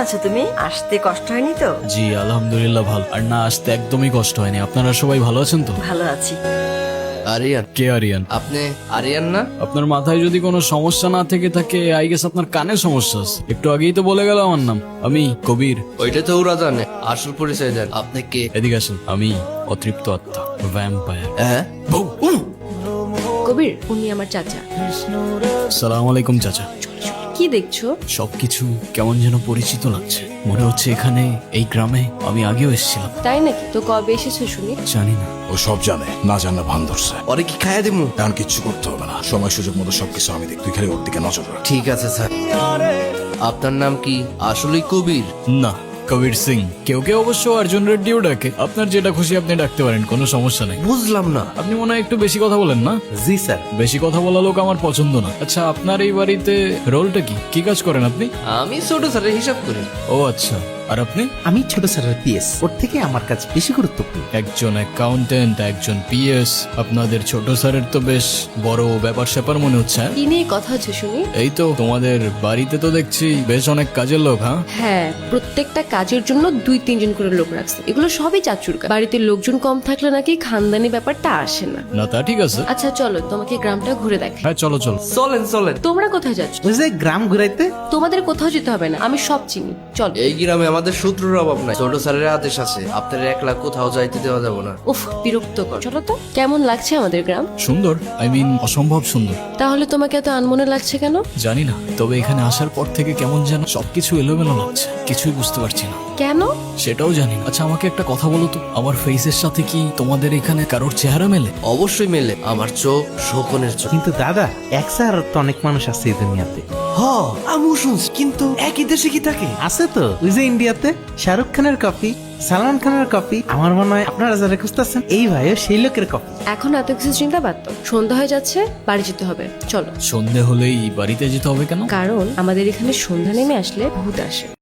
আছো তুমি? আসতে কষ্ট হয়নি তো? জি আলহামদুলিল্লাহ ভালো। আর না আসতে একদমই কষ্ট হয়নি। আপনারা সবাই ভালো আছেন তো? ভালো আছি। আরিয়ান, কে আরিয়ান? আপনি আরিয়ান না? আপনার মাথায় যদি কোনো সমস্যা না থেকে থাকে আই গেস আপনার কানে সমস্যা আছে। একটু আগেই তো বলে গেল আমার নাম। আমি কবির। ওইটা তো ওরা জানে, আসল পরিচয় দেন। আপনি কে? এদিকে আসেন। আমি অতৃপ্ত আত্মা, ভ্যাম্পায়ার। হ্যাঁ, কবির, উনি আমার চাচা। সালাম আলাইকুম চাচা। কি দেখছো? সবকিছু কেমন যেন পরিচিত লাগছে। মনে হচ্ছে এখানে এই গ্রামে আমি আগেও এসেছিলাম। তাই নাকি? তো কবে এসেছো শুনি? জানি না। ও সব জানে, না জানা ভান ধরছে। ওরে কি খাইয়া দিমু? এখন কিচ্ছু করতে হবে না, সময় সুযোগ মতো সবকিছু আমি দেখ, তুই খালি ওর দিকে নজর রাখ। ঠিক আছে স্যার। আপনার নাম কি? আসলেই কবির? না, কবির সিং। কেউ কেউ অবশ্য অর্জুন রেড্ডিও ডাকে। আপনার যেটা খুশি আপনি ডাকতে পারেন, কোনো সমস্যা নেই। বুঝলাম না। আপনি মনে হয় একটু বেশি কথা বলেন না? জি স্যার। বেশি কথা বলা লোক আমার পছন্দ না। আচ্ছা, আপনার এই বাড়িতে রোলটা কি? কি কাজ করেন আপনি? আমি ছোট স্যারের হিসাব করি। ও আচ্ছা। আর আপনি? আমি ছোট স্যারের পিএস, ওর থেকে আমার কাছে বেশি গুরুত্বপূর্ণ। একজন অ্যাকাউন্টেন্ট, একজন পিএস। আপনাদের ছোট স্যারের তো বেশ বড় ব্যাপার স্যাপার মনে হচ্ছে। হ্যাঁ? কি নিয়ে কথা হচ্ছে শুনি? এই তো তোমাদের বাড়িতে তো দেখছি বেশ অনেক কাজের লোক। হ্যাঁ, হ্যাঁ, প্রত্যেকটা কাজের জন্য 2-3 জন করে লোক রাখছে। এগুলো সবই চাচুর কাজ। বাড়িতে লোকজন কম থাকলে নাকি খানদানি ব্যাপারটা আসে না। না তা ঠিক আছে। আচ্ছা চলো, তোমাকে গ্রামটা ঘুরে দেখাই। হ্যাঁ চলো চলো। চলেন চলেন। তোমরা কোথায় যাচ্ছ? ওই যে গ্রাম ঘুরাইতে। তোমাদের কোথাও যেতে হবে না, আমি সব চিনি। চলো। এই গ্রামে আমাদের শত্রুর অভাব নাই। ছোট স্যারের আদেশ আছে, আপনার একলা কোথাও যাইতে দেওয়া যাবে না। উফ, বিরক্ত কর। চলো তো। কেমন লাগছে আমাদের গ্রাম? সুন্দর, আই মিন অসম্ভব সুন্দর। তাহলে তোমাকে এত আনমনে লাগছে কেন? জানি না, তবে এখানে আসার পর থেকে কেমন যেন সবকিছু এলোমেলো লাগছে। কিছুই বুঝতে পারছি না। কেন? সেটাও জানি না। আচ্ছা আমাকে একটা কথা বলো তো, আমার ফেসের সাথে কি তোমাদের এখানে কারোর চেহারা মেলে? অবশ্যই মেলে। আমার চোখ শোকনের চোখ। কিন্তু দাদা, এক স্যার তো অনেক মানুষ আছে এই দুনিয়াতে। হ, আমিও শুনছি, কিন্তু একই দেশে কি থাকে? আছে তো, ওই যে ইন্ডিয়াতে শাহরুখ খানের কপি, সালমান খানের কপি। আমার মনে হয় আপনারা যারা খুঁজতেছেন এই ভাইও সেই লোকের কপি। এখন এত কিছু চিন্তা বাদ দাও। সন্ধ্যা হয়ে যাচ্ছে, বাড়ি যেতে হবে। চলো। সন্ধে হলেই বাড়িতে যেতে হবে কেন? কারণ আমাদের এখানে সন্ধ্যা নেমে আসলে ভূত আসে।